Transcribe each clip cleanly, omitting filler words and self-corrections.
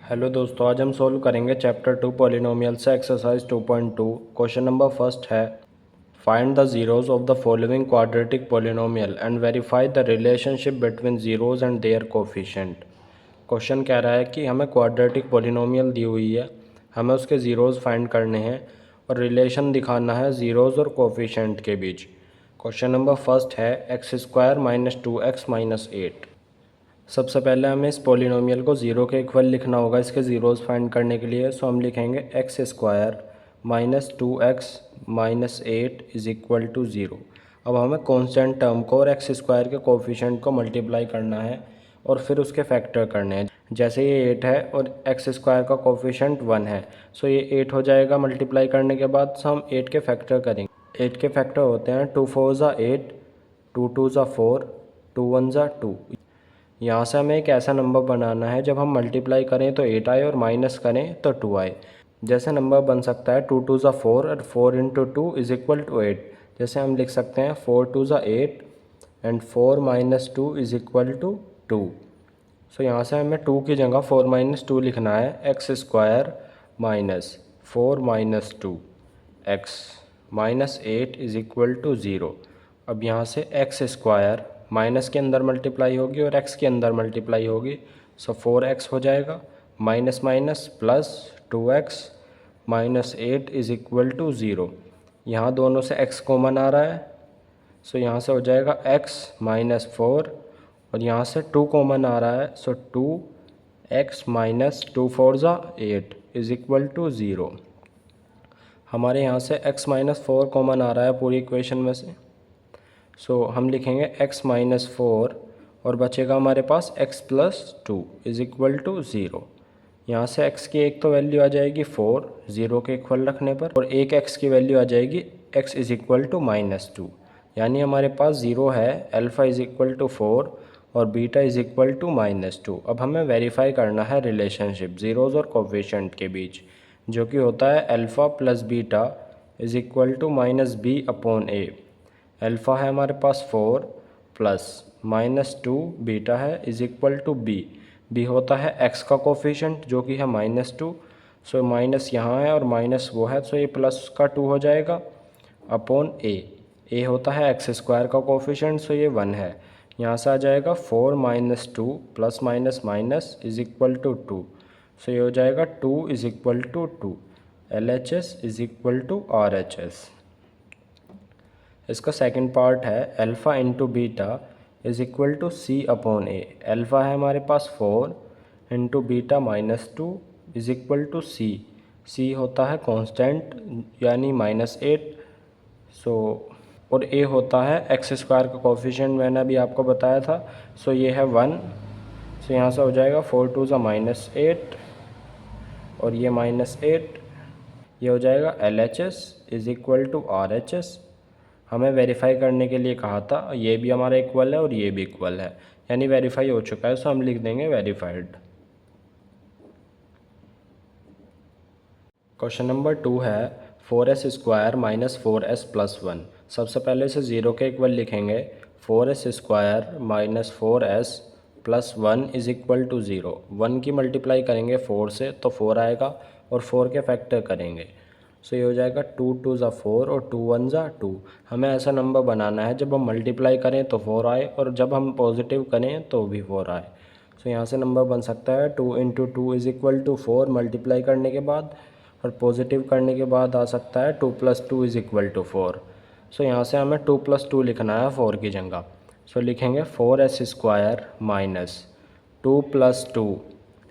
Hello दोस्तों, आज हम सोल्व करेंगे चैप्टर 2 पॉलिनोमियल से एक्सरसाइज 2.2। क्वेश्चन नंबर फर्स्ट है find the zeros of the following quadratic polynomial and verify the relationship between zeros and their coefficient. Question कह रहा है कि हमें क्वाड्रेटिक पॉलिनोमियल दी हुई है, हमें उसके ज़ीरोज़ फाइंड करने हैं और रिलेशन दिखाना है ज़ीरोज़ और कोफिशिएंट के बीच। क्वेश्चन नंबर फर्स्ट है x² - 2x - 8। सबसे पहले हमें इस पॉलिनोमियल को ज़ीरो के इक्वल लिखना होगा इसके ज़ीरोज़ फाइंड करने के लिए। सो हम लिखेंगे x² - 2x - 8 = 0। अब हमें कांस्टेंट टर्म को और x² के कोफिशिएंट को मल्टीप्लाई करना है और फिर उसके फैक्टर करने हैं। जैसे ये 8 है और x² का कोफिशिएंट 1 है, सो ये 8 हो जाएगा मल्टीप्लाई करने के बाद। सो हम 8 के फैक्टर करेंगे। 8 के फैक्टर होते हैं 2 4 ज़ा 8, 2 2 ज़ा 4, 2 1 ज़ा 2। यहाँ से हमें एक ऐसा नंबर बनाना है जब हम मल्टीप्लाई करें तो 8 आए और माइनस करें तो 2 आए। जैसे नंबर बन सकता है 2 2 ज़ा 4 और 4 × 2 = 8। जैसे हम लिख सकते हैं 4 2 ज़ा 8 एंड 4 - 2 = 2। सो यहाँ से हमें 2 की जगह 4 - 2 लिखना है। x² - 4 - 2 x -8 = 0। अब यहाँ से x² माइनस के अंदर मल्टीप्लाई होगी और x के अंदर मल्टीप्लाई होगी, सो 4x हो जाएगा। Minus minus plus 2x -8 = 0। यहाँ दोनों से x कॉमन आ रहा है, सो यहाँ से हो जाएगा x - 4 और यहाँ से 2 कॉमन आ रहा है, सो 2x - 2 4 ज़ा 8 = 0। हमारे यहाँ से x - 4 कॉमन आ रहा है पूरी इक्वेशन में से, सो हम लिखेंगे x - 4 और बचेगा हमारे पास x + 2 = 0। यहाँ से x की एक तो वैल्यू आ जाएगी 4 0 के इक्वल रखने पर, और एक x की वैल्यू आ जाएगी x = -2। यानी हमारे पास 0 है, अल्फ़ा = 4 और बीटा = -2। अब हमें वेरीफाई करना है रिलेशनशिप ज़ीरोज़ और कोफिशिएंट के बीच, जो कि होता है अल्फ़ा + बीटा = -b/a। अल्फ़ा है हमारे पास 4 प्लस -2 बीटा है = b। b होता है x का कोफिशिएंट जो कि है -2, सो माइनस यहाँ है और माइनस वो है, सो ये प्लस का 2 हो जाएगा अपॉन a। a होता है x² का कोफिशिएंट, सो ये 1 है। यहाँ से आ जाएगा 4 - 2 प्लस माइनस माइनस = 2, सो ये हो जाएगा 2 = 2। LHS = RHS। इसका सेकंड पार्ट है अल्फ़ा × बीटा = c/a। अल्फ़ा है हमारे पास 4 × बीटा -2 = c। c होता है कांस्टेंट यानी -8, सो और a होता है x² का कोफिशिएंट, मैंने अभी आपको बताया था, सो ये है 1। सो यहाँ से हो जाएगा 4 2 ज़ा -8 और ये -8, ये हो जाएगा LHS = RHS। हमें वेरीफाई करने के लिए कहा था, ये भी हमारा इक्वल है और ये भी इक्वल है, यानी वेरीफाई हो चुका है, सो हम लिख देंगे वेरीफाइड। क्वेश्चन नंबर 2 है 4s² - 4s + 1। सबसे पहले इसे 0 के इक्वल लिखेंगे। 4s² - 4s + 1 = 0। 1 की मल्टीप्लाई करेंगे 4 से तो 4 आएगा और 4 के फैक्टर करेंगे, सो ये हो जाएगा 2 2 ज़ा 4 और 2 1 ज़ा 2। हमें ऐसा नंबर बनाना है जब हम मल्टीप्लाई करें तो 4 आए और जब हम पॉजिटिव करें तो भी 4 आए। सो यहाँ से नंबर बन सकता है 2 × 2 = 4 मल्टीप्लाई करने के बाद, और पॉजिटिव करने के बाद आ सकता है 2 + 2 = 4। सो यहाँ से हमें 2 + 2 लिखना है 4 की जगह। सो लिखेंगे 4s² - 2 + 2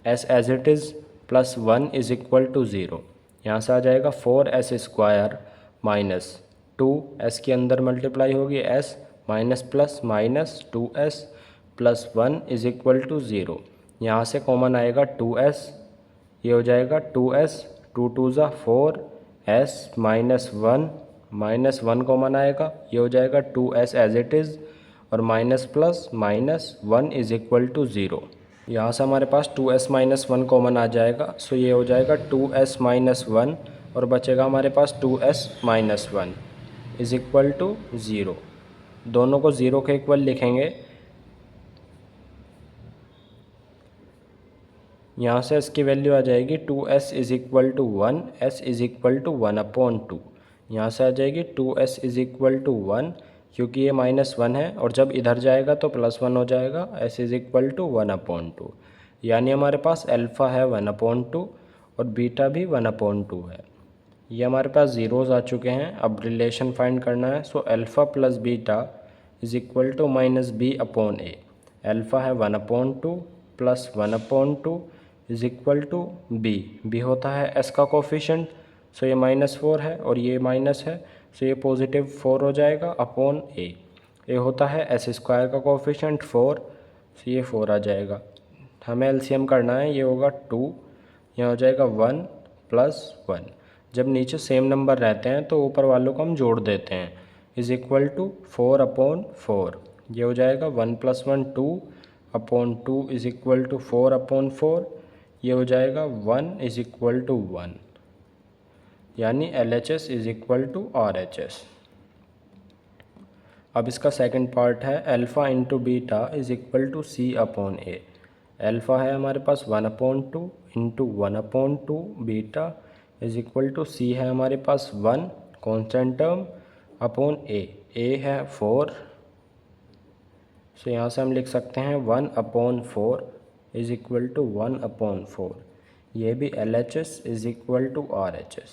s as it is + 1 = 0। यहाँ से आ जाएगा 4s² - 2 s के अंदर मल्टीप्लाई होगी s minus plus minus 2s + 1 = 0। यहाँ से कॉमन आएगा 2s, ये हो जाएगा 2s 2 2 ज़ा 4 s -1 कॉमन आएगा, ये हो जाएगा 2s एज इट इज़ और माइनस प्लस माइनस 1 = 0। यहाँ से हमारे पास 2s - 1 कॉमन आ जाएगा, सो ये हो जाएगा 2s - 1 और बचेगा हमारे पास 2s - 1 = 0। दोनों को 0 के इक्वल लिखेंगे। यहाँ से एस की वैल्यू आ जाएगी 2s is equal to 1, s is equal to 1/2। यहाँ से आ जाएगी 2s इज़ इक्वल टू 1, क्योंकि ये -1 है और जब इधर जाएगा तो +1 हो जाएगा, s इज़ इक्वल टू 1/2। यानी हमारे पास अल्फ़ा है 1/2 और बीटा भी 1/2 है। ये हमारे पास ज़ीरोज़ आ चुके हैं। अब रिलेशन फाइंड करना है। So alpha plus beta is equal to -b/a। Alpha है 1/2 plus 1/2 is equal to b होता है s का कोफिशेंट। सो ये -4 है और ये माइनस है, सो ये +4 हो जाएगा अपॉन a। ये होता है s² का कोफिशेंट 4, सो ये 4 आ जाएगा। हमें एलसीएम करना है, ये होगा 2, यहाँ हो जाएगा 1 + 1। जब नीचे सेम नंबर रहते हैं तो ऊपर वालों को हम जोड़ देते हैं, इज़ इक्वल टू 4/4। ये हो जाएगा 1 + 1 2/2 इज़ इक्वल टू 4/4। ये हो जाएगा 1 इज़ इक्वल टू 1, यानी LHS is equal to RHS। अब इसका सेकंड पार्ट है alpha into beta is equal to C/A। Alpha है हमारे पास 1/2 into 1/2, beta is equal to C है हमारे पास 1 कॉन्स्टेंट टर्म अपॉन A है 4। सो यहाँ से हम लिख सकते हैं 1/4 इज़ इक्वल टू 1/4। ये भी LHS is equal to RHS।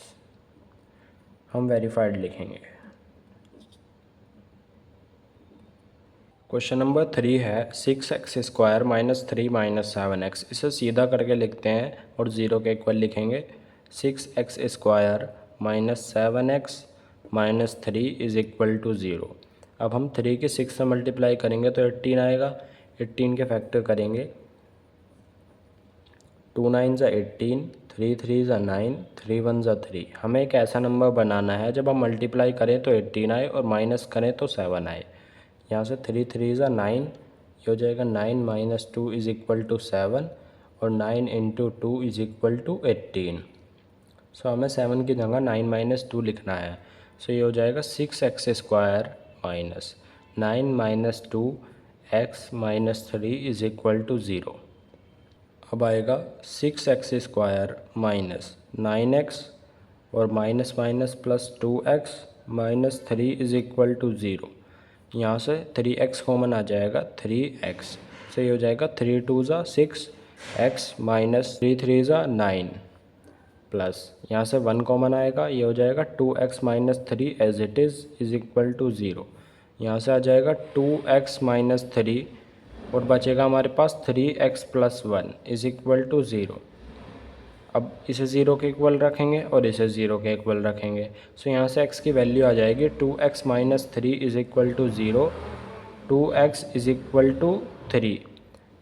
हम वेरीफाइड लिखेंगे। क्वेश्चन नंबर 3 है 6x² - 3 - 7x। इसे सीधा करके लिखते हैं और 0 के इक्वल लिखेंगे। 6x² - 7x - 3 is equal to 0। अब हम 3 की 6 से मल्टीप्लाई करेंगे तो 18 आएगा। 18 के फैक्टर करेंगे, 2 9 ज़ा 18, 3 3 ज़ा 9, 3 1 ज़ा 3। हमें एक ऐसा नंबर बनाना है जब हम मल्टीप्लाई करें तो 18 आए और माइनस करें तो 7 आए। यहाँ से 3 3 ज़ा 9, ये हो जाएगा 9 - 2 इज़ इक्वल टू 7 और 9 × 2 इज़ इक्वल टू 18। सो हमें 7 की जगह 9 - 2 लिखना है। सो ये हो जाएगा 6x² - 9 - 2x - 3 is equal to 0। अब आएगा 6x² - 9x और minus minus plus 2x - 3 is equal to 0। यहाँ से 3x कॉमन आ जाएगा, 3x। तो ये हो जाएगा 3 2 ज़ा 6 x - 3 3 ज़ा 9 प्लस यहाँ से 1 कॉमन आएगा, ये हो जाएगा 2x - 3 as it is equal to 0। यहाँ से आ जाएगा 2x - 3 और बचेगा हमारे पास 3x + 1 इज़ इक्वल टू 0। अब इसे 0 के इक्वल रखेंगे और इसे 0 के इक्वल रखेंगे। सो यहाँ से x की वैल्यू आ जाएगी 2x - 3 is equal to 0, 2x is equal to 3।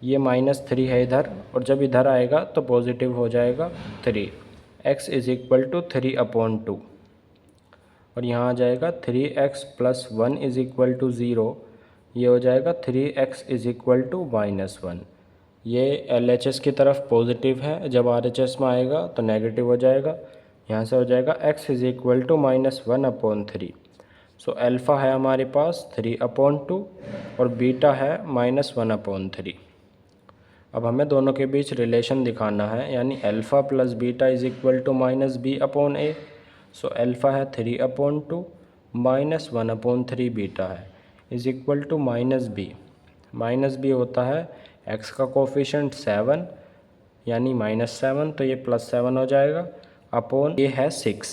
ये -3 है इधर और जब इधर आएगा तो पॉजिटिव हो जाएगा 3। x इज़ इक्वल टू 3/2 और यहाँ आ जाएगा 3x + 1 इज़ इक्वल टू 0। ये हो जाएगा 3x इज़ इक्वल टू -1। ये LHS की तरफ पॉजिटिव है, जब RHS में आएगा तो नेगेटिव हो जाएगा। यहाँ से हो जाएगा x is equal to -1/3। So alpha है हमारे पास 3/2 और बीटा है -1/3। अब हमें दोनों के बीच रिलेशन दिखाना है, यानी alpha plus beta is equal to -b/a। So alpha है 3/2 -1/3 बीटा है is equal to -b। -b होता है x का कोफिशेंट 7 यानी -7, तो ये +7 हो जाएगा अपॉन ये है 6।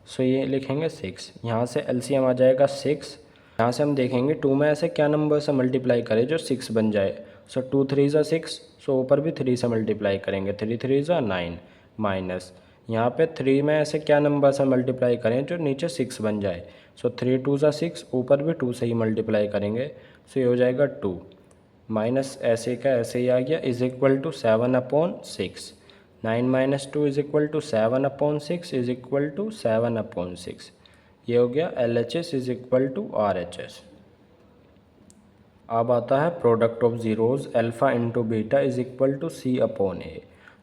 सो ये लिखेंगे 6। यहाँ से LCM आ जाएगा 6। यहाँ से हम देखेंगे 2 में ऐसे क्या नंबर से मल्टीप्लाई करें जो 6 बन जाए। सो 2 3 ज़ा 6, सो ऊपर भी 3 से मल्टीप्लाई करेंगे, 3 3 ज़ा 9 माइनस यहाँ पे 3 में ऐसे क्या नंबर से मल्टीप्लाई करें जो नीचे 6 बन जाए। सो 3 2 ज़ा 6, ऊपर भी 2 से ही मल्टीप्लाई करेंगे। सो ये हो जाएगा 2 माइनस ऐसे का ऐसे ही आ गया is equal to 7/6। 9 - 2 is equal to 7/6 is equal to 7/6। ये हो गया LHS is equal to RHS। अब आता है product of zeros, alpha into beta is equal to C/A।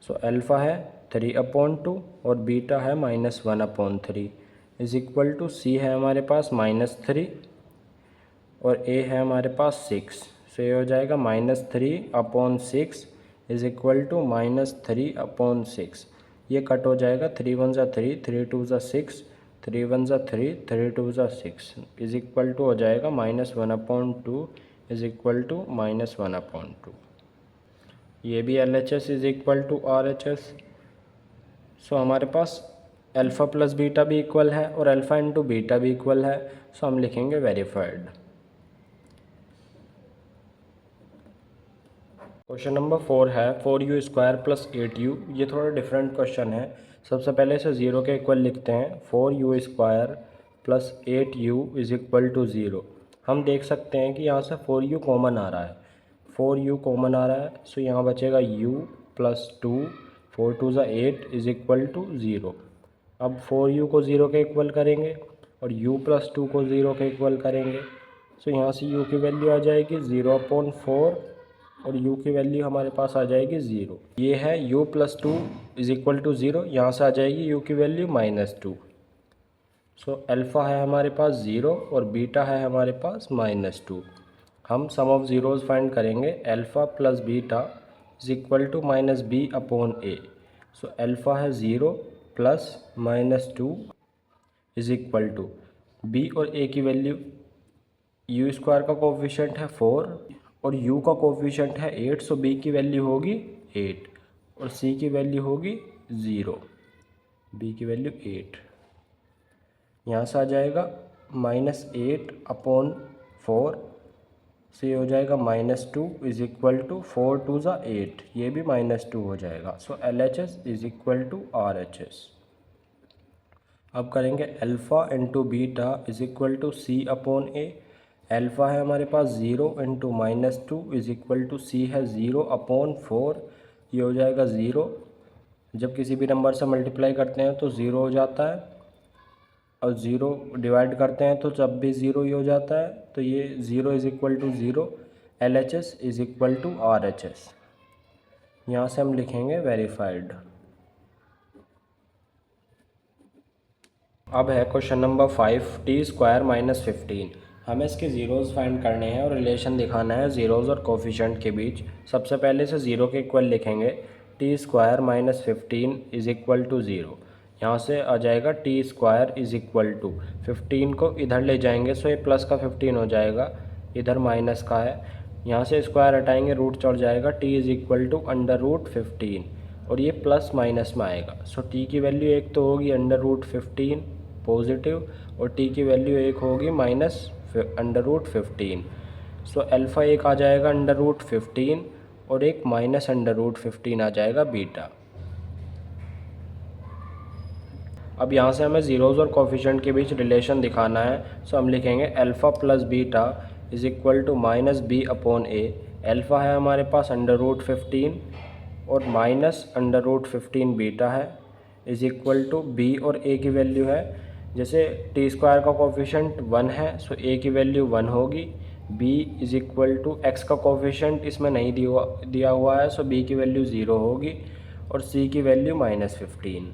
So alpha है 3/2 और बीटा है -1/3 इज़ इक्वल टू C है हमारे पास -3 और A है हमारे पास 6। सो ये हो जाएगा -3/6 इज इक्वल टू -3/6। ये कट हो जाएगा, 3 × 1 = 3, 3 × 2 = 6, 3 × 1 = 3, 3 × 2 = 6 इज इक्वल टू हो जाएगा -1/2 इज इक्वल टू -1/2। ये भी LHS is equal to RHS। सो हमारे पास अल्फ़ा प्लस बीटा भी इक्वल है और अल्फ़ा इंटू बीटा भी इक्वल है। सो हम लिखेंगे वेरीफाइड। क्वेश्चन नंबर 4 है 4u² + 8u। ये थोड़ा डिफरेंट क्वेश्चन है। सबसे पहले इसे 0 के इक्वल लिखते हैं। 4u² + 8u is equal to 0। हम देख सकते हैं कि यहाँ से 4u कॉमन आ रहा है, 4u कॉमन आ रहा है। सो यहाँ बचेगा u + 2, 4 × 2 = 8 इज इक्वल टू 0। अब 4u को 0 के इक्वल करेंगे और u + 2 को 0 के इक्वल करेंगे। सो यहाँ से u की वैल्यू आ जाएगी 0/4 और u की वैल्यू हमारे पास आ जाएगी 0। ये है u + 2 इज इक्वल टू 0। यहाँ से आ जाएगी u की वैल्यू -2। सो अल्फ़ा है हमारे पास 0 और बीटा है हमारे पास -2। हम सम ऑफ ज़ीरोज़ फाइंड करेंगे। Alpha plus beta is equal to -b/a। So alpha है 0 plus -2 is equal to b और a की वैल्यू, u² का कोफिशिएंट है 4 और u का कोफिशिएंट है 8। सो b की वैल्यु होगी 8 और c की वैल्यू होगी 0। b की वैल्यू 8। यहाँ से आ जाएगा -8/4। से हो जाएगा -2 इज इक्वल टू 4 × 2 = 8। ये भी -2 हो जाएगा। So LHS is equal to RHS। अब करेंगे alpha into beta is equal to C/a। Alpha है हमारे पास 0 × -2 इज इक्वल टू C है 0/4। ये हो जाएगा 0। जब किसी भी नंबर से मल्टीप्लाई करते हैं तो 0 हो जाता है और 0 डिवाइड करते हैं तो जब भी 0 ही हो जाता है। तो ये 0 is equal to 0। LHS is equal to RHS। यहाँ से हम लिखेंगे वेरीफाइड। अब है क्वेश्चन नंबर 5 t² - 15। हमें इसके ज़ीरोज़ फाइंड करने हैं और रिलेशन दिखाना है ज़ीरोज़ और कोफिशिएंट के बीच। सबसे पहले से 0 के इक्वल लिखेंगे। t² - 15 is equal to 0। यहाँ से आ जाएगा t² इज इक्वल टू 15 को इधर ले जाएंगे। सो ये प्लस का 15 हो जाएगा, इधर माइनस का है। यहाँ से स्क्वायर हटाएंगे, रूट चढ़ जाएगा। t इज इक्वल टू √15 और ये प्लस माइनस में आएगा। सो t की वैल्यू एक तो होगी √15 पॉजिटिव और t की वैल्यू एक होगी -√15। सो अल्फ़ा एक आ जाएगा √15 और एक -√15 आ जाएगा बीटा। अब यहाँ से हमें ज़ीरोज़ और कोफिशिएंट के बीच रिलेशन दिखाना है। सो हम लिखेंगे alpha plus beta is equal to -b/a। Alpha है हमारे पास √15 और -√15 बीटा है इज इक्वल टू b और a की वैल्यू है। जैसे t² का कोफिशिएंट 1 है सो a की वैल्यू 1 होगी। b is equal to x का कोफिशिएंट इसमें नहीं दिया हुआ है सो b की वैल्यू 0 होगी और c की वैल्यू -15।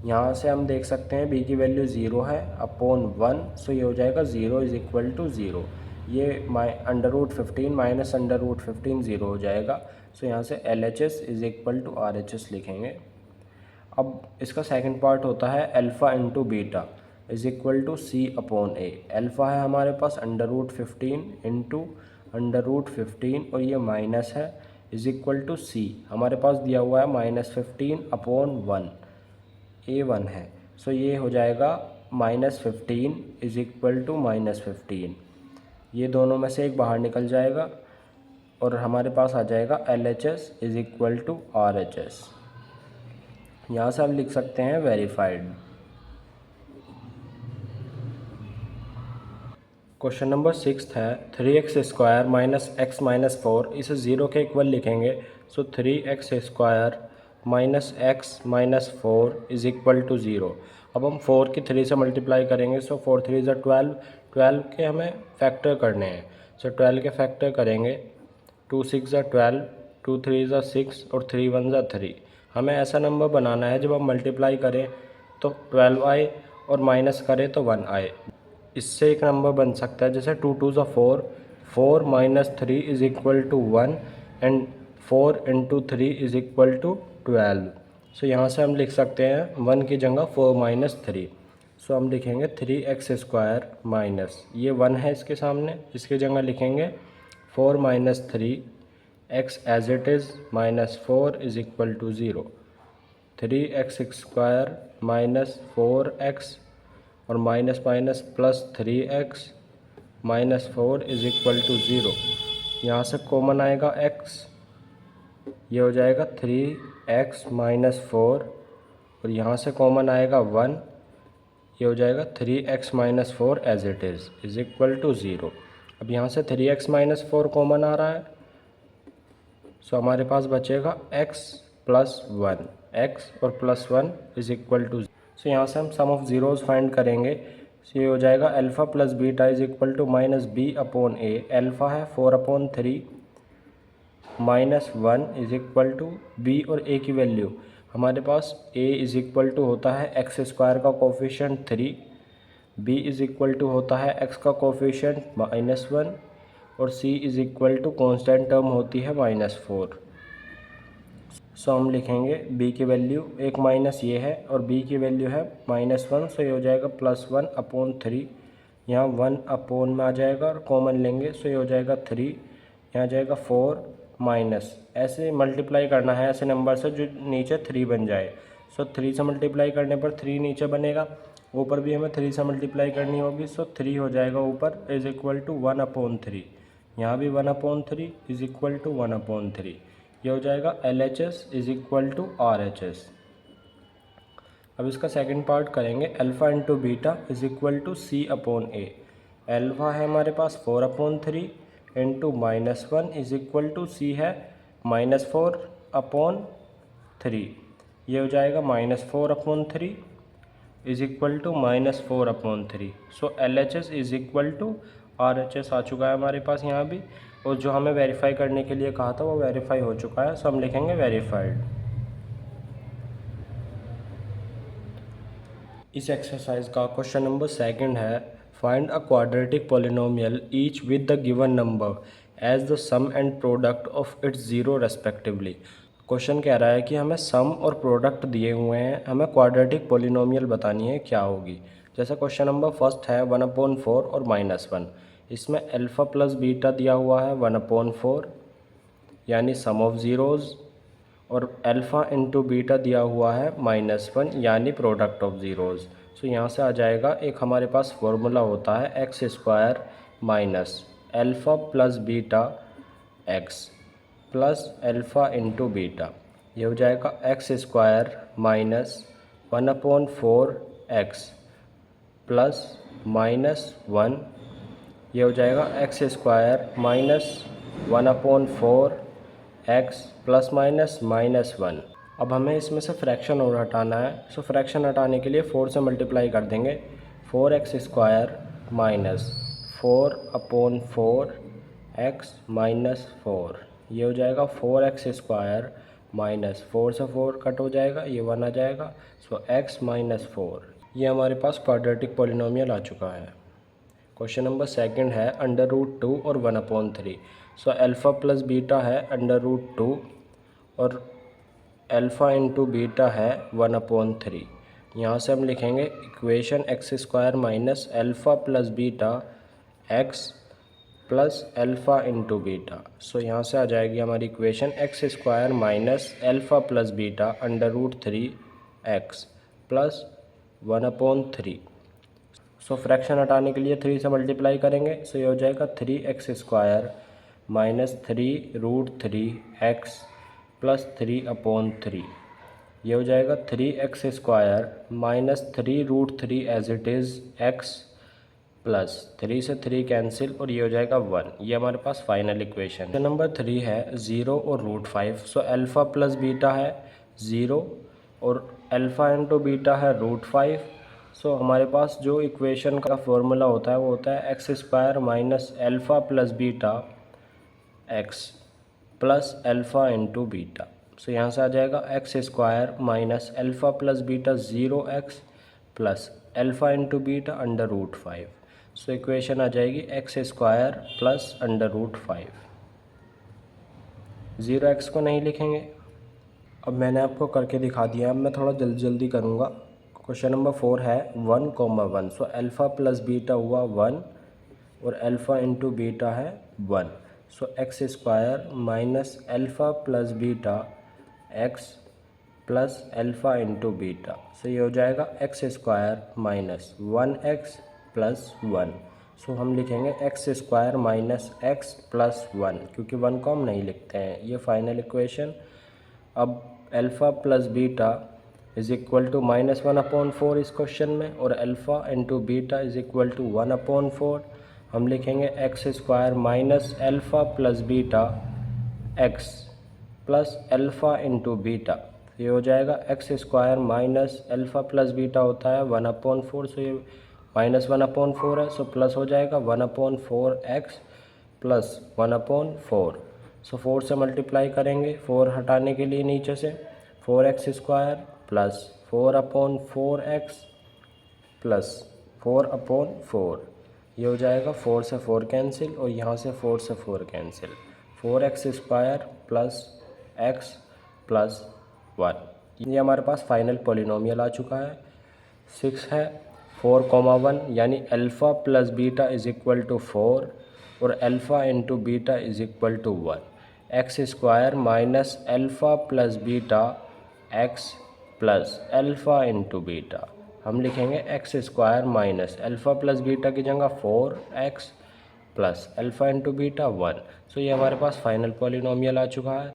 यहाँ से हम देख सकते हैं b की वैल्यू 0 है अपॉन 1। सो ये हो जाएगा 0 इज इक्वल टू 0। ये √15 माइनस √15 0 हो जाएगा। सो यहाँ से LHS is equal to RHS लिखेंगे। अब इसका सेकंड पार्ट होता है alpha into beta is equal to C/a। Alpha है हमारे पास √15 इंटू √15 और ये माइनस है इज इक्वल टू C। हमारे पास दिया हुआ है -15/1, A1 है। सो ये हो जाएगा -15 इज इक्वल टू -15। ये दोनों में से एक बाहर निकल जाएगा और हमारे पास आ जाएगा LHS is equal to RHS। यहाँ से हम लिख सकते हैं वेरीफाइड। क्वेश्चन नंबर 6 है 3x² - x - 4। इसे 0 के इक्वल लिखेंगे। So 3x² - x - 4 is equal to 0। अब हम 4 की 3 से मल्टीप्लाई करेंगे। सो 4 3 = 12, 12 के हमें फैक्टर करने हैं। सो 12 के फैक्टर करेंगे। 2 6 = 12, 2 3 = 6 और 3 1 = 3। हमें ऐसा नंबर बनाना है जब हम मल्टीप्लाई करें तो 12 आए और माइनस करें तो 1 आए। इससे एक नंबर बन सकता है जैसे 2 2 = 4, 4 - 3 is equal to 1 and 4 into 3 is equal to 12। So यहाँ से हम लिख सकते हैं 1 की जगह 4 माइनस 3। सो हम लिखेंगे 3x² माइनस, ये 1 है इसके सामने, इसकी जगह लिखेंगे 4 minus 3x as it is minus 4 is equal to 0। 3x² minus 4x और minus minus plus 3x minus 4 is equal to 0। यहाँ से कॉमन आएगा x, ये हो जाएगा 3x माइनस 4 और यहाँ से कॉमन आएगा 1, ये हो जाएगा 3x minus 4 as it is equal to 0। अब यहाँ से 3x माइनस 4 कॉमन आ रहा है, सो हमारे पास बचेगा x प्लस 1, x और प्लस 1 इज इक्वल टू। सो यहाँ से हम सम ऑफ ज़ीरोज़ फाइंड करेंगे। सो ये हो जाएगा alpha plus beta is equal to minus b upon a. Alpha है 4/3 minus 1 is equal to b और ए की वैल्यू हमारे पास a इज इक्वल टू होता है x² का coefficient 3, b is equal to होता है x का कोफिशिएंट -1 और c is equal to constant term होती है -4। सो हम लिखेंगे b की वैल्यू एक माइनस ये है और b की वैल्यू है -1। सो ये हो जाएगा +1/3, यहाँ 1 अपॉन में आ जाएगा और कॉमन लेंगे, सो ये हो जाएगा 3, यहाँ जाएगा 4 माइनस, ऐसे मल्टीप्लाई करना है ऐसे नंबर से जो नीचे 3 बन जाए। सो 3 से मल्टीप्लाई करने पर 3 नीचे बनेगा, ऊपर भी हमें 3 से मल्टीप्लाई करनी होगी, सो 3 हो जाएगा ऊपर इज इक्वल टू 1/3, यहाँ भी 1/3 इज इक्वल टू 1/3। ये हो जाएगा LHS is equal to RHS। अब इसका सेकंड पार्ट करेंगे, alpha into beta is equal to C/A। Alpha है हमारे पास 4/3 into -1 is equal to C है -4/3, ये हो जाएगा -4/3 is equal to -4/3। So LHS is equal to RHS आ चुका है हमारे पास यहाँ भी, और जो हमें वेरीफाई करने के लिए कहा था वो वेरीफाई हो चुका है, सो हम लिखेंगे वेरीफाइड। इस एक्सरसाइज का क्वेश्चन नंबर 2 है, find a quadratic polynomial each with the given number as the sum and product of its zero respectively. Question कह रहा है कि हमें सम और प्रोडक्ट दिए हुए हैं, हमें क्वाड्रेटिक पॉलिनोमियल बतानी है क्या होगी। जैसे क्वेश्चन नंबर 1 है 1/4 और -1, इसमें अल्फ़ा प्लस बीटा दिया हुआ है 1/4 यानी सम ऑफ ज़ीरोज़, और अल्फ़ा इंटू बीटा दिया हुआ है -1 यानी प्रोडक्ट ऑफ ज़ीरोज़। सो यहाँ से आ जाएगा, एक हमारे पास फॉर्मूला होता है x² minus alpha plus beta x plus alpha into beta, ये हो जाएगा x² माइनस 1/4x प्लस -1, ये हो जाएगा x² minus 1/4x plus minus -1। अब हमें इसमें से फ्रैक्शन और हटाना है, सो फ्रैक्शन हटाने के लिए 4 से मल्टीप्लाई कर देंगे। 4x² माइनस 4/4x माइनस 4, ये हो जाएगा 4x² माइनस 4 से 4 कट हो जाएगा, ये 1 आ जाएगा, सो x माइनस 4। ये हमारे पास क्वाड्रेटिक पॉलिनोमियल आ चुका है। क्वेश्चन नंबर 2 है √2 और 1/3। सो अल्फ़ा प्लस बीटा है √2 और अल्फ़ा इंटू बीटा है 1/3। यहाँ से हम लिखेंगे equation x² minus alpha plus beta x plus alpha into beta. So यहाँ से आ जाएगी हमारी equation x² minus alpha plus beta √3x plus 1/3। So fraction हटाने के लिए 3 से मल्टीप्लाई करेंगे, सो ये हो जाएगा 3x² माइनस 3√3x प्लस 3/3, ये हो जाएगा 3x² minus 3√3 as it is x plus 3 से 3 कैंसिल और ये हो जाएगा 1। ये हमारे पास फाइनल इक्वेशन। नंबर 3 है 0 और √5। सो अल्फ़ा प्लस बीटा है 0 और अल्फ़ा इंटू बीटा है √5। सो हमारे पास जो इक्वेशन का फॉर्मूला होता है वो होता है x² minus alpha plus beta x plus alpha into beta. So यहाँ से आ जाएगा x² minus alpha plus beta 0x plus alpha into beta √5। So equation आ जाएगी x² प्लस √5। 0x को नहीं लिखेंगे। अब मैंने आपको करके दिखा दिया, अब मैं थोड़ा जल्दी जल्दी करूँगा। क्वेश्चन नंबर 4 है 1,1, सो अल्फ़ा प्लस बीटा हुआ 1 और अल्फ़ा इंटू बीटा है 1, so x square minus alpha plus beta x plus alpha into beta, so ये हो जाएगा x square minus 1x plus 1, so हम लिखेंगे x square minus x plus 1, क्योंकि 1 को हम नहीं लिखते हैं। ये फाइनल इक्वेशन। अब alpha plus beta is equal to -1/4 इस क्वेश्चन में, और alpha into beta is equal to 1/4। हम लिखेंगे x square minus alpha plus beta x plus alpha into beta, ये हो जाएगा x square minus alpha plus beta होता है 1/4, सो ये -1/4 है, सो प्लस हो जाएगा 1/4x प्लस 1/4, सो 4 से मल्टीप्लाई करेंगे, 4 हटाने के लिए नीचे से 4x square plus 4/4x plus 4/4, ये हो जाएगा 4 से 4 कैंसिल और यहाँ से 4 से 4 cancel, 4x square plus x plus 1, ये हमारे पास फाइनल पॉलिनोमियल आ चुका है। 6 है 4,1, यानी alpha plus beta is equal to 4 और alpha into beta is equal to 1, x square minus alpha plus beta x plus alpha into beta, हम लिखेंगे x square minus alpha plus beta की जगह 4x plus alpha into beta 1, so ये हमारे पास final polynomial आ चुका है।